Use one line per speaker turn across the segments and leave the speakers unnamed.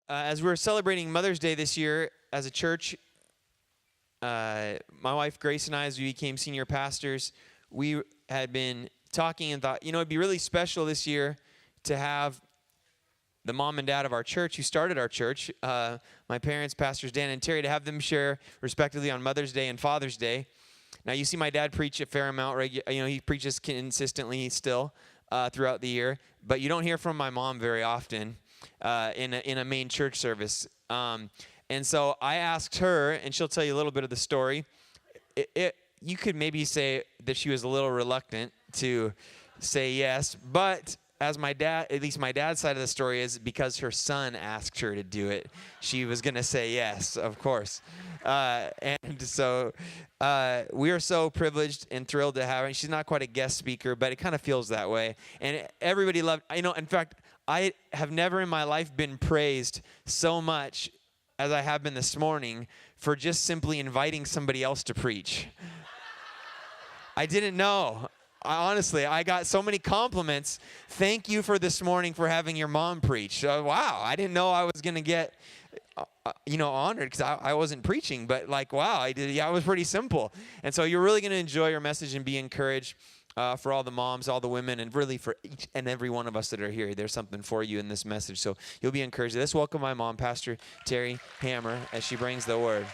As we're celebrating Mother's Day this year as a church, my wife Grace and I, as we became senior pastors, we had been talking and thought, it'd be really special this year to have the mom and dad of our church who started our church, my parents, Pastors Dan and Terry, to have them share respectively on Mother's Day and Father's Day. Now, you see my dad preach a fair amount. He preaches consistently still throughout the year, but you don't hear from my mom very often in a main church service. And so I asked her, and she'll tell you a little bit of the story. You could maybe say that she was a little reluctant to say yes, but as my dad, at least my dad's side of the story is because her son asked her to do it, she was going to say yes, of course. And so we are so privileged and thrilled to have her. She's not quite a guest speaker, but it kind of feels that way. And everybody loved, in fact, I have never in my life been praised so much as I have been this morning for just simply inviting somebody else to preach. I didn't know. Honestly, I got so many compliments. Thank you for this morning for having your mom preach. Wow, I didn't know I was going to get, honored because I wasn't preaching. But wow, I did. Yeah, it was pretty simple. And so you're really going to enjoy your message and be encouraged for all the moms, all the women, and really for each and every one of us that are here. There's something for you in this message. So you'll be encouraged. Let's welcome my mom, Pastor Terry Hammer, as she brings the word.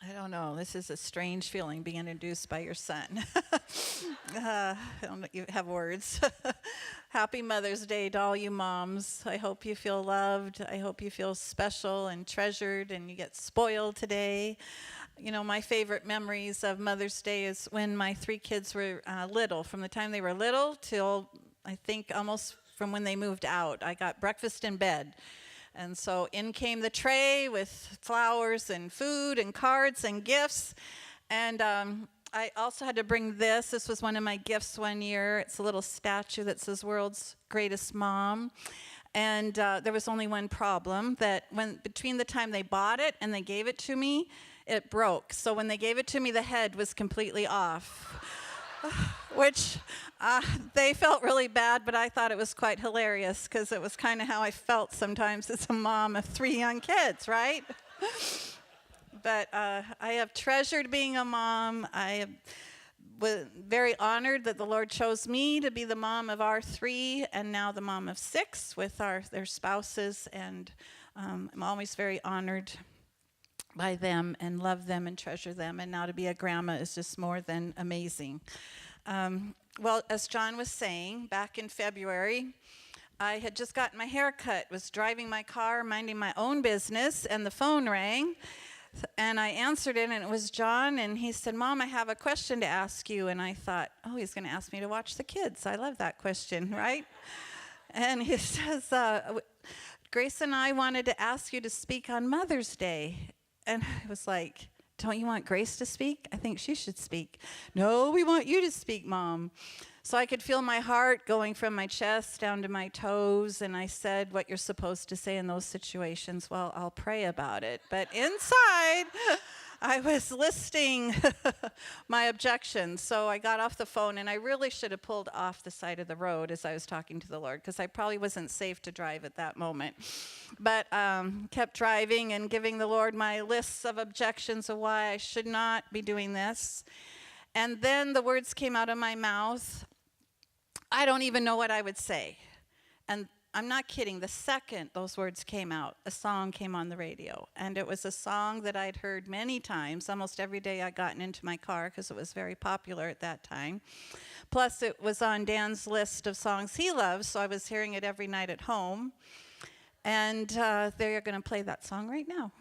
I don't know. This is a strange feeling being introduced by your son. I don't know if you have words. Happy Mother's Day to all you moms. I hope you feel loved. I hope you feel special and treasured and you get spoiled today. My favorite memories of Mother's Day is when my 3 kids were little. From the time they were little till I think almost from when they moved out. I got breakfast in bed. And so in came the tray with flowers and food and cards and gifts. And I also had to bring this. This was one of my gifts one year. It's a little statue that says World's Greatest Mom. And there was only one problem, that between the time they bought it and they gave it to me, it broke. So when they gave it to me, the head was completely off. Which they felt really bad, but I thought it was quite hilarious because it was kind of how I felt sometimes as a mom of 3 young kids, right? But I have treasured being a mom. I was very honored that the Lord chose me to be the mom of our 3 and now the mom of 6 with their spouses, and I'm always very honored by them and love them and treasure them, and now to be a grandma is just more than amazing. Well, as John was saying, back in February, I had just gotten my hair cut, was driving my car, minding my own business, and the phone rang, and I answered it, and it was John, and he said, "Mom, I have a question to ask you," and I thought, oh, he's going to ask me to watch the kids. I love that question, right? And he says, Grace and I wanted to ask you to speak on Mother's Day. And I was like, don't you want Grace to speak? I think she should speak. No, we want you to speak, Mom. So I could feel my heart going from my chest down to my toes, and I said what you're supposed to say in those situations. Well, I'll pray about it. But inside, I was listing my objections. So I got off the phone, and I really should have pulled off the side of the road as I was talking to the Lord, because I probably wasn't safe to drive at that moment. But kept driving and giving the Lord my lists of objections of why I should not be doing this. And then the words came out of my mouth. I don't even know what I would say. And I'm not kidding. The second those words came out, a song came on the radio. And it was a song that I'd heard many times, almost every day I'd gotten into my car, because it was very popular at that time. Plus, it was on Dan's list of songs he loves, so I was hearing it every night at home. And they're going to play that song right now.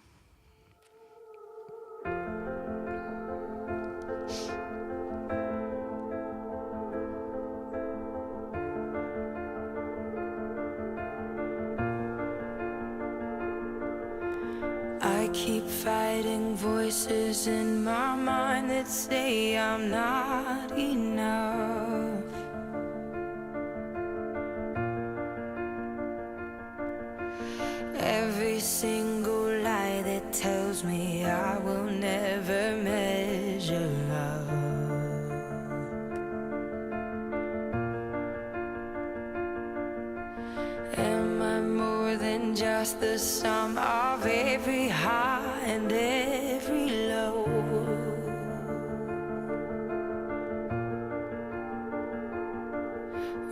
I keep fighting voices in my mind that say I'm not enough. Every single lie that tells me I will never measure up. Am I more than just the sum of every high and every low?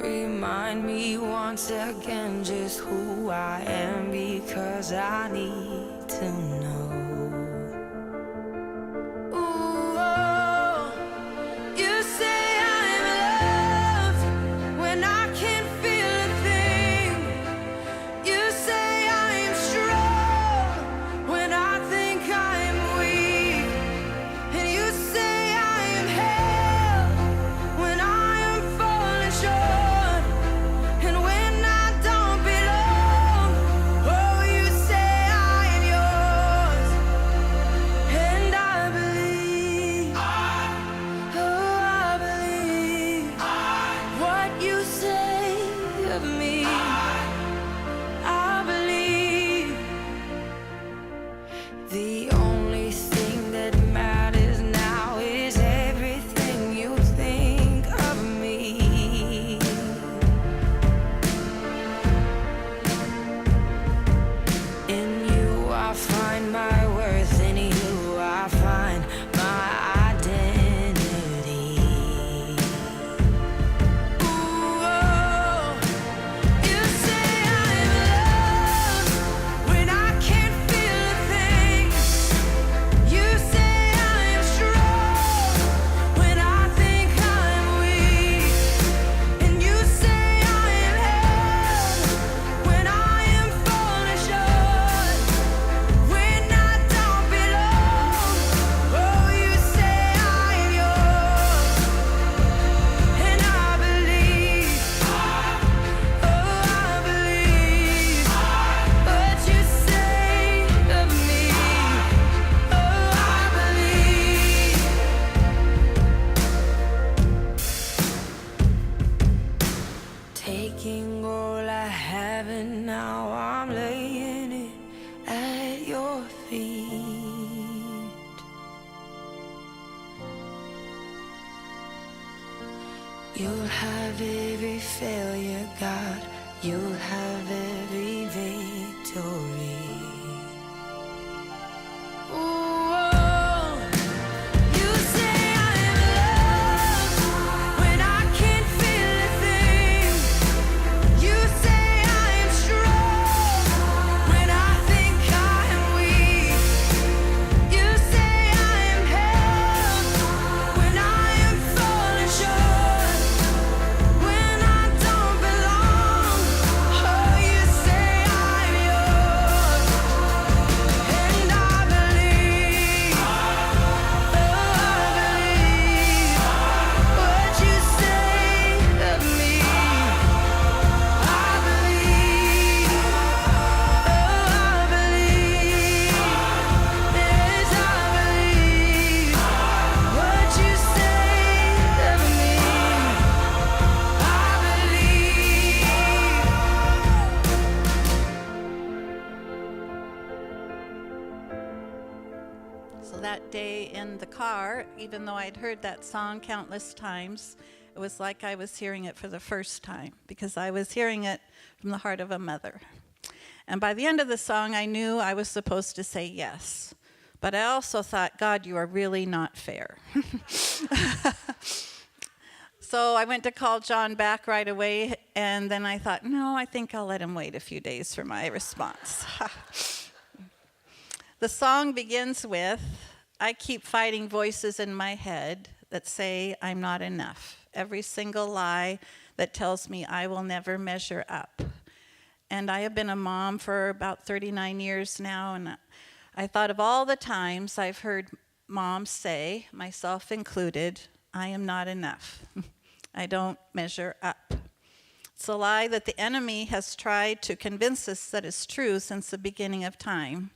Remind me once again just who I am, because I need to know. Ooh, oh, you say I'm loved when I can't feel a thing. You say I'm strong when I think I'm weak. And you say I am held when I am falling short. And when I don't belong, oh, you say I am yours. And I believe, oh, I believe what you say of me. I believe the only thing that matters now is everything you think of me. In you I find my worth, in you I find my identity. Ooh, oh, you say I'm loved when I can't feel a thing. You say I'm strong when I think I'm weak. And you say I am held when I am falling short. When I don't belong, oh, you say I am yours. And I believe, oh, I believe what you say of me. Oh, I believe. Taking all I have and now I'm laying it at your feet. You'll have every failure, God. You'll have every victory. Ooh, oh, you say I'm loved when I can't feel a thing. You say I'm strong when I think I'm weak. You say I'm held when I am falling short. When I don't belong, oh, you say I'm yours. And I believe, oh, I believe what you say of me. I believe, oh, I believe, yes, I believe what you say of me. I believe.
So that day in the car, even though I'd heard that song countless times, it was like I was hearing it for the first time, because I was hearing it from the heart of a mother. And by the end of the song, I knew I was supposed to say yes. But I also thought, God, you are really not fair. So I went to call John back right away, and then I thought, no, I think I'll let him wait a few days for my response. The song begins with, I keep fighting voices in my head that say I'm not enough. Every single lie that tells me I will never measure up. And I have been a mom for about 39 years now, and I thought of all the times I've heard moms say, myself included, I am not enough. I don't measure up. It's a lie that the enemy has tried to convince us that is true since the beginning of time.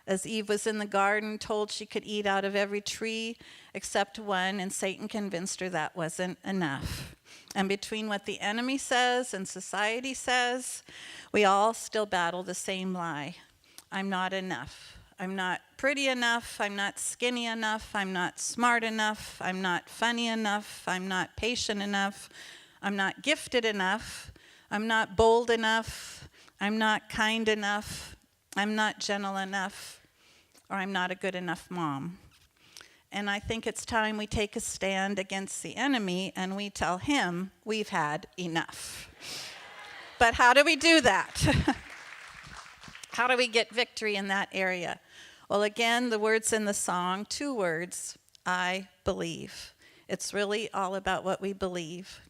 As Eve was in the garden, told she could eat out of every tree except one, and Satan convinced her that wasn't enough. And between what the enemy says and society says, we all still battle the same lie. I'm not enough. I'm not pretty enough. I'm not skinny enough. I'm not smart enough. I'm not funny enough. I'm not patient enough. I'm not gifted enough. I'm not bold enough. I'm not kind enough. I'm not gentle enough. Or I'm not a good enough mom. And I think it's time we take a stand against the enemy and we tell him we've had enough. But how do we do that? How do we get victory in that area? Well, again, the words in the song, 2 words, I believe. It's really all about what we believe.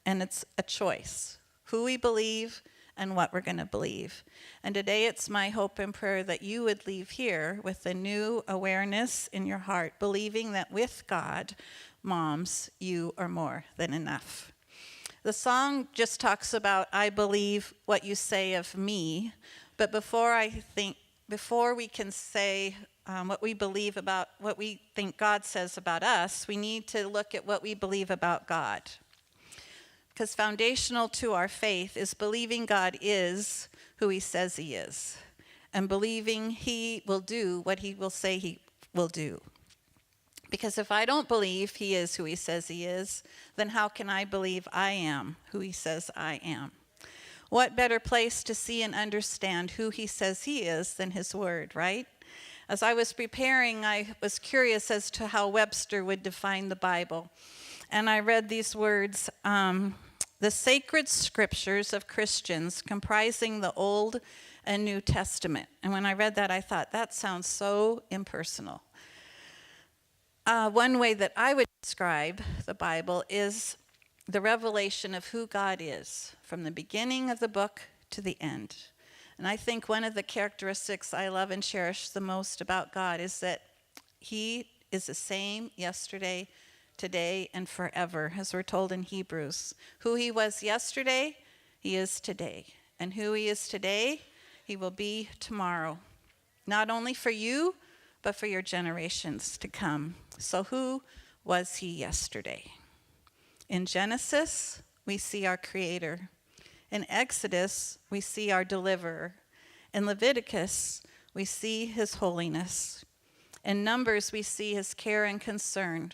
And it's a choice, who we believe and what we're going to believe. And today it's my hope and prayer that you would leave here with a new awareness in your heart, believing that with God, moms, you are more than enough. The song just talks about, I believe what you say of me, but before we can say what we believe about what we think God says about us, we need to look at what we believe about God. Because foundational to our faith is believing God is who he says he is, and believing he will do what he will say he will do. Because if I don't believe he is who he says he is, then how can I believe I am who he says I am? What better place to see and understand who he says he is than his word, right? As I was preparing, I was curious as to how Webster would define the Bible. And I read these words, the sacred scriptures of Christians comprising the Old and New Testament. And when I read that, I thought, that sounds so impersonal. One way that I would describe the Bible is the revelation of who God is, from the beginning of the book to the end. And I think one of the characteristics I love and cherish the most about God is that he is the same yesterday, today, and forever, as we're told in Hebrews. Who he was yesterday, he is today. And who he is today, he will be tomorrow. Not only for you, but for your generations to come. So who was he yesterday? In Genesis, we see our Creator. In Exodus, we see our Deliverer. In Leviticus, we see his holiness. In Numbers, we see his care and concern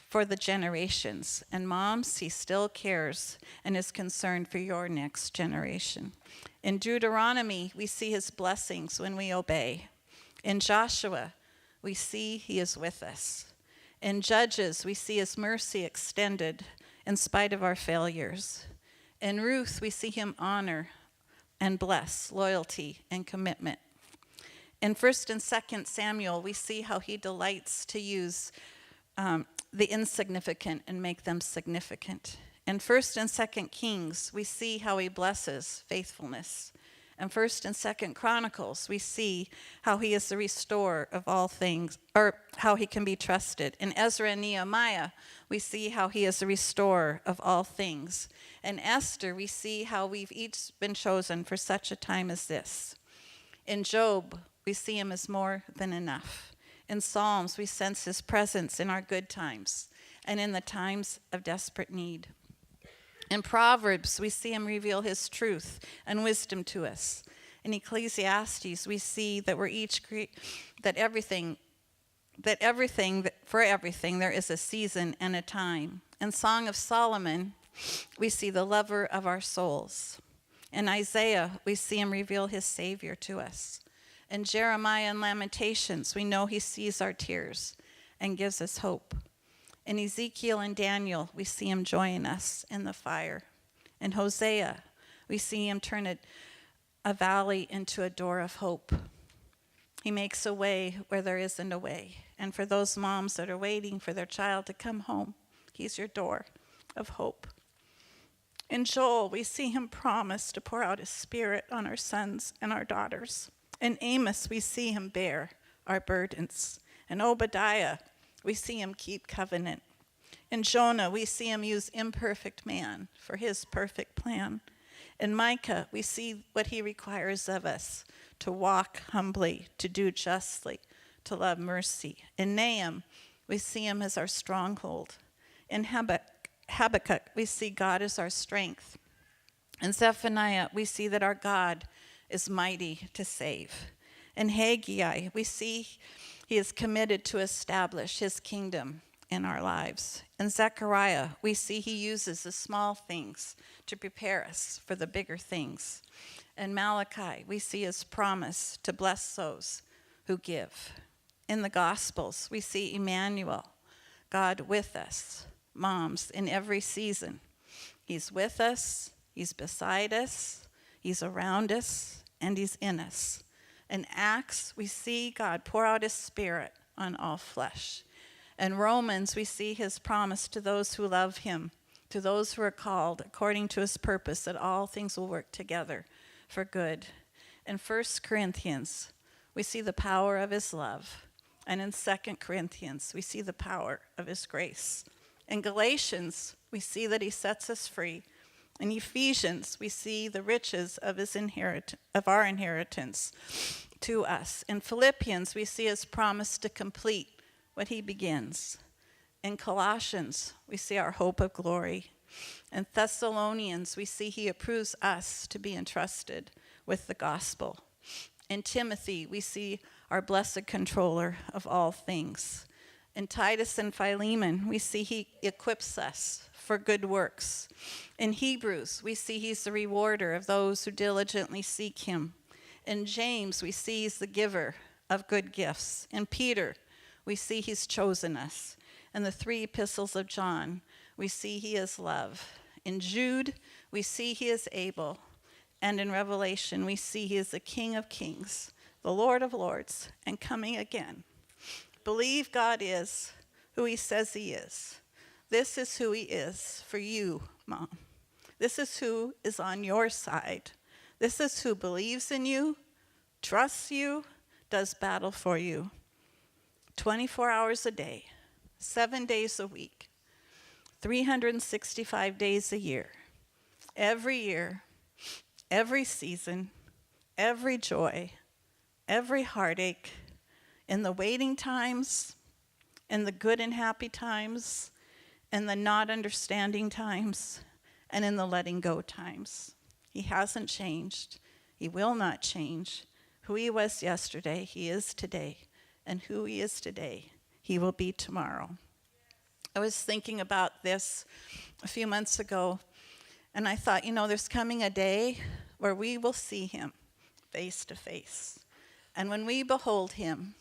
for the generations. And moms, he still cares and is concerned for your next generation. In Deuteronomy, we see his blessings when we obey. In Joshua, we see he is with us. In Judges, we see his mercy extended in spite of our failures. In Ruth, we see him honor and bless loyalty and commitment. In 1st and 2nd Samuel, we see how he delights to use the insignificant and make them significant. In 1st and 2nd Kings, we see how he blesses faithfulness. In 1st and 2nd Chronicles, we see how he is the restorer of all things, or how he can be trusted. In Ezra and Nehemiah, we see how he is the restorer of all things. In Esther, we see how we've each been chosen for such a time as this. In Job, we see him as more than enough. In Psalms, we sense his presence in our good times and in the times of desperate need. In Proverbs, we see him reveal his truth and wisdom to us. In Ecclesiastes, we see that we're each for everything there is a season and a time. In Song of Solomon, we see the lover of our souls. In Isaiah, we see him reveal his Savior to us. In Jeremiah and Lamentations, we know he sees our tears and gives us hope. In Ezekiel and Daniel, we see him join us in the fire. In Hosea, we see him turn a valley into a door of hope. He makes a way where there isn't a way. And for those moms that are waiting for their child to come home, he's your door of hope. In Joel, we see him promise to pour out his Spirit on our sons and our daughters. In Amos, we see him bear our burdens. In Obadiah, we see him keep covenant. In Jonah, we see him use imperfect man for his perfect plan. In Micah, we see what he requires of us, to walk humbly, to do justly, to love mercy. In Nahum, we see him as our stronghold. In Habakkuk, we see God as our strength. In Zephaniah, we see that our God is mighty to save. In Haggai, we see he is committed to establish his kingdom in our lives. In Zechariah, we see he uses the small things to prepare us for the bigger things. In Malachi, we see his promise to bless those who give. In the Gospels, we see Emmanuel, God with us, moms, in every season. He's with us, he's beside us, he's around us, and he's in us. In Acts, we see God pour out his Spirit on all flesh. In Romans, we see his promise to those who love him, to those who are called according to his purpose, that all things will work together for good. In 1 Corinthians, we see the power of his love. And in 2 Corinthians, we see the power of his grace. In Galatians, we see that he sets us free. In Ephesians, we see the riches of our inheritance to us. In Philippians, we see his promise to complete what he begins. In Colossians, we see our hope of glory. In Thessalonians, we see he approves us to be entrusted with the gospel. In Timothy, we see our blessed controller of all things. In Titus and Philemon, we see he equips us for good works. In Hebrews, we see he's the rewarder of those who diligently seek him. In James, we see he's the giver of good gifts. In Peter, we see he's chosen us. In the 3 epistles of John, we see he is love. In Jude, we see he is able. And in Revelation, we see he is the King of kings, the Lord of lords, and coming again. Believe God is who he says he is. This is who he is for you, Mom. This is who is on your side. This is who believes in you, trusts you, does battle for you. 24 hours a day, 7 days a week, 365 days a year, every season, every joy, every heartache, in the waiting times, in the good and happy times, in the not understanding times, and in the letting go times. He hasn't changed. He will not change. Who he was yesterday, he is today. And who he is today, he will be tomorrow. I was thinking about this a few months ago, and I thought, there's coming a day where we will see him face to face. And when we behold him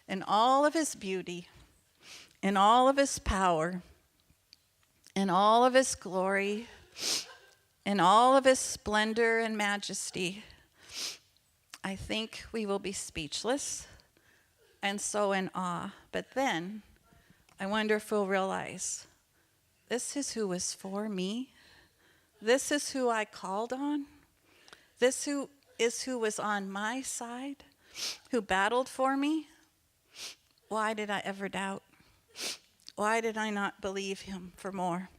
in all of his beauty, in all of his power, in all of his glory, in all of his splendor and majesty, I think we will be speechless and so in awe. But then, I wonder if we'll realize, this is who was for me. This is who I called on. This is who was on my side, who battled for me. Why did I ever doubt? Why did I not believe him for more?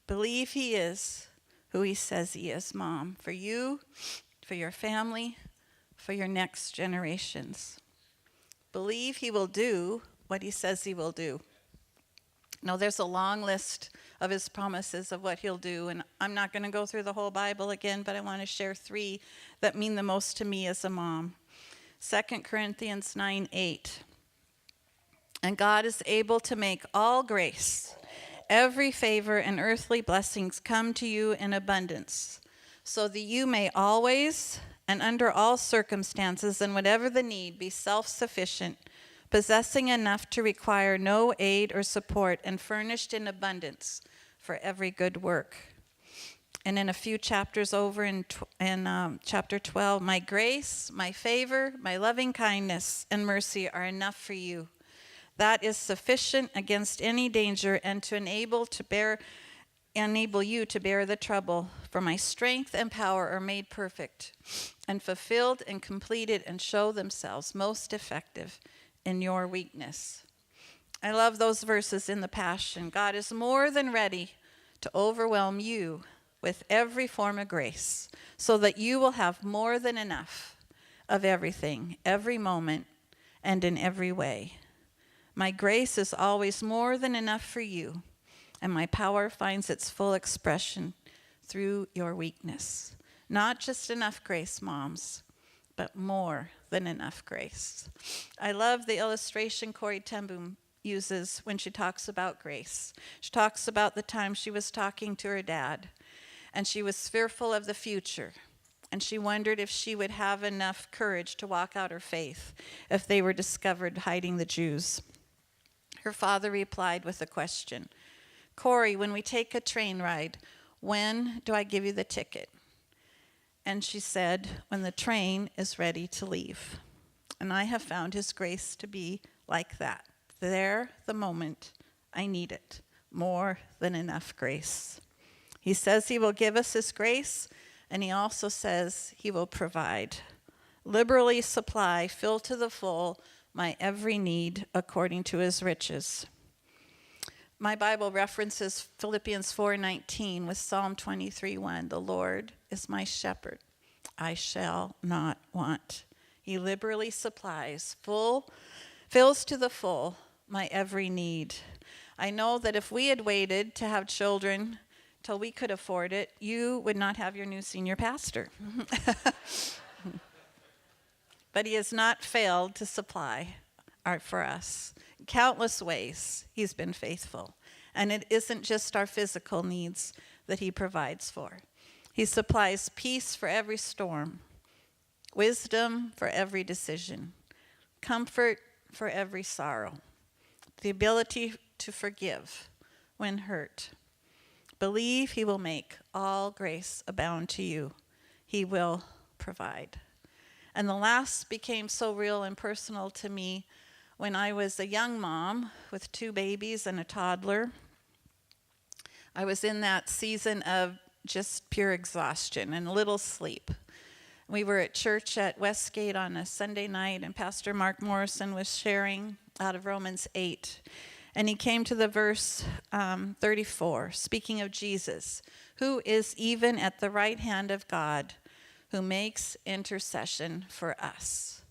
Believe he is who he says he is, Mom, for you, for your family, for your next generations. Believe he will do what he says he will do. Now, there's a long list of his promises of what he'll do, and I'm not going to go through the whole Bible again, but I want to share 3 that mean the most to me as a mom. 2 Corinthians 9:8. And God is able to make all grace, every favor and earthly blessings come to you in abundance, so that you may always and under all circumstances and whatever the need be self-sufficient, possessing enough to require no aid or support, and furnished in abundance for every good work. And in a few chapters over in chapter 12, my grace, my favor, my loving kindness and mercy are enough for you. That is sufficient against any danger and to enable you to bear the trouble. For my strength and power are made perfect and fulfilled and completed and show themselves most effective in your weakness. I love those verses in the Passion. God is more than ready to overwhelm you with every form of grace so that you will have more than enough, of everything, every moment, and in every way. My grace is always more than enough for you, and my power finds its full expression through your weakness. Not just enough grace, moms, but more than enough grace. I love the illustration Corrie ten Boom uses when she talks about grace. She talks about the time she was talking to her dad, and she was fearful of the future, and she wondered if she would have enough courage to walk out her faith if they were discovered hiding the Jews. Her father replied with a question, "Corrie, when we take a train ride, when do I give you the ticket?" And she said, "When the train is ready to leave." And I have found his grace to be like that. There, the moment I need it, more than enough grace. He says he will give us his grace, and he also says he will provide. Liberally supply, fill to the full, my every need according to his riches. My Bible references Philippians 4:19 with Psalm 23:1. The Lord is my shepherd, I shall not want. He liberally supplies, fills to the full, my every need. I know that if we had waited to have children till we could afford it, you would not have your new senior pastor. But he has not failed to supply for us. Countless ways he's been faithful. And it isn't just our physical needs that he provides for. He supplies peace for every storm, wisdom for every decision, comfort for every sorrow, the ability to forgive when hurt. Believe he will make all grace abound to you. He will provide. And the last became so real and personal to me when I was a young mom with 2 babies and a toddler. I was in that season of just pure exhaustion and little sleep. We were at church at Westgate on a Sunday night, and Pastor Mark Morrison was sharing out of Romans 8. And he came to the verse 34, speaking of Jesus, who is even at the right hand of God, who makes intercession for us.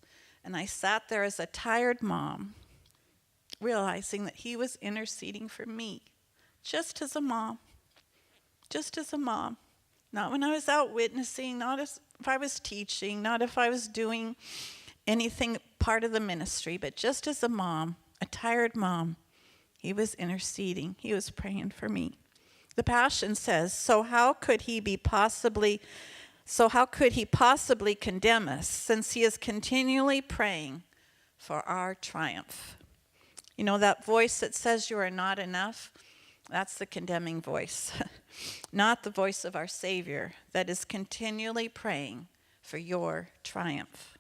And I sat there as a tired mom, realizing that he was interceding for me, just as a mom. Not when I was out witnessing, not if I was teaching, not if I was doing anything part of the ministry, but just as a mom, a tired mom, he was interceding. He was praying for me. The Passion says, so how could he possibly condemn us, since he is continually praying for our triumph? You know, that voice that says you are not enough, that's the condemning voice, not the voice of our Savior that is continually praying for your triumph.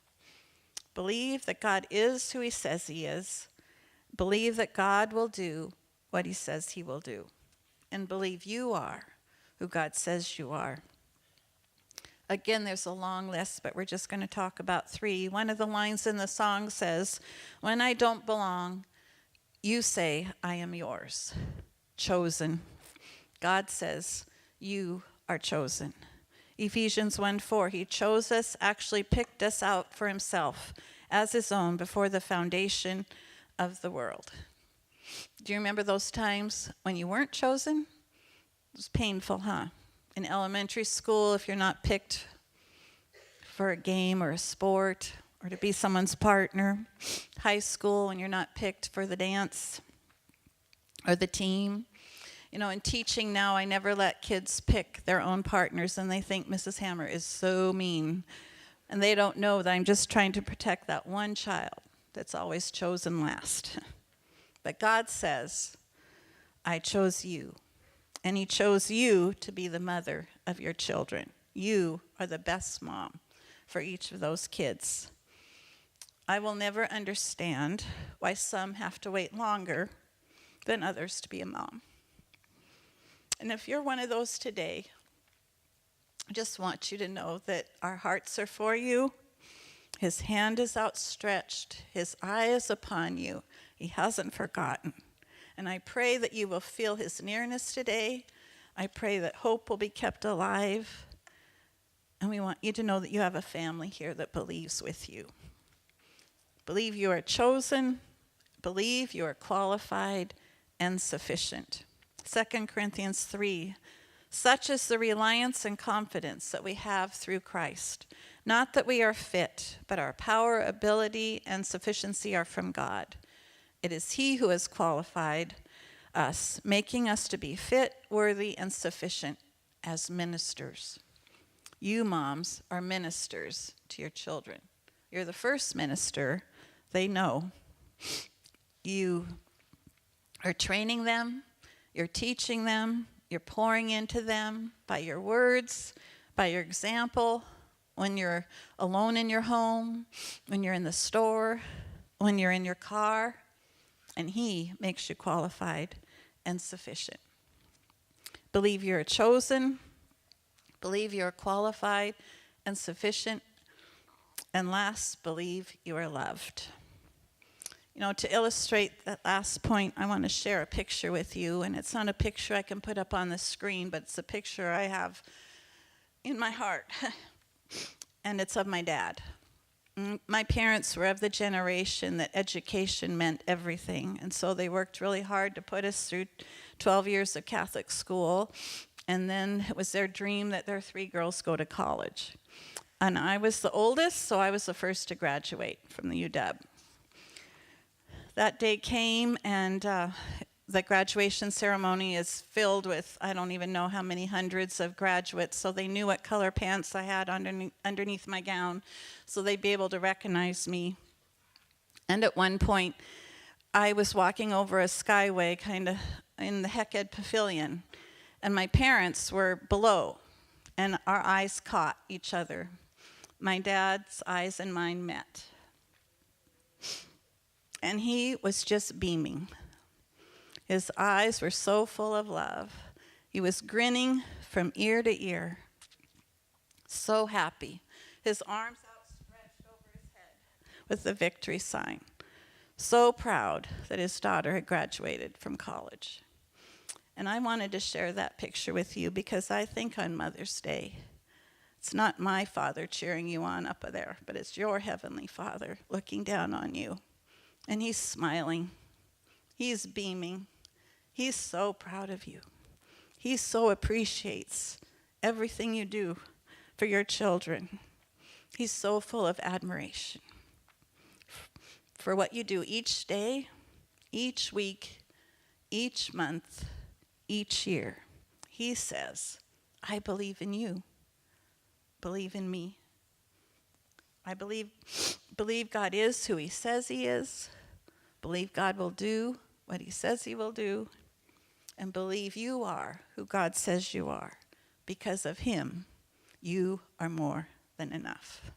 Believe that God is who he says he is. Believe that God will do what he says he will do. And believe you are who God says you are. Again, there's a long list, but we're just going to talk about 3. One of the lines in the song says, when I don't belong, you say, I am yours. Chosen. God says, you are chosen. Ephesians 1:4, he chose us, actually picked us out for himself as his own before the foundation of the world. Do you remember those times when you weren't chosen? It was painful, huh? In elementary school, if you're not picked for a game or a sport or to be someone's partner. High school, when you're not picked for the dance or the team. You know, in teaching now, I never let kids pick their own partners, and they think Mrs. Hammer is so mean. And they don't know that I'm just trying to protect that one child that's always chosen last. But God says, I chose you. And he chose you to be the mother of your children. You are the best mom for each of those kids. I will never understand why some have to wait longer than others to be a mom. And if you're one of those today, I just want you to know that our hearts are for you. His hand is outstretched. His eye is upon you. He hasn't forgotten. And I pray that you will feel his nearness today. I pray that hope will be kept alive. And we want you to know that you have a family here that believes with you. Believe you are chosen, believe you are qualified and sufficient. 2 Corinthians 3, such is the reliance and confidence that we have through Christ. Not that we are fit, but our power, ability, and sufficiency are from God. It is He who has qualified us, making us to be fit, worthy, and sufficient as ministers. You moms are ministers to your children. You're the first minister they know. You are training them, you're teaching them, you're pouring into them by your words, by your example, when you're alone in your home, when you're in the store, when you're in your car, and He makes you qualified and sufficient. Believe you're chosen, believe you're qualified and sufficient, and last, believe you are loved. You know, to illustrate that last point, I want to share a picture with you, and it's not a picture I can put up on the screen, but it's a picture I have in my heart, and it's of my dad. My parents were of the generation that education meant everything, and so they worked really hard to put us through 12 years of Catholic school, and then it was their dream that their 3 girls go to college. And I was the oldest, so I was the first to graduate from the UW. That day came, and the graduation ceremony is filled with, I don't even know how many hundreds of graduates, so they knew what color pants I had underneath my gown, so they'd be able to recognize me. And at one point, I was walking over a skyway, kind of in the Hecked Pavilion, and my parents were below, and our eyes caught each other. My dad's eyes and mine met. And he was just beaming. His eyes were so full of love. He was grinning from ear to ear, so happy. His arms outstretched over his head with the victory sign. So proud that his daughter had graduated from college. And I wanted to share that picture with you because I think on Mother's Day, it's not my Father cheering you on up there, but it's your Heavenly Father looking down on you. And He's smiling. He's beaming. He's so proud of you. He so appreciates everything you do for your children. He's so full of admiration for what you do each day, each week, each month, each year. He says, I believe in you. Believe in me. I believe God is who He says He is. Believe God will do what He says He will do. And believe you are who God says you are. Because of Him, you are more than enough.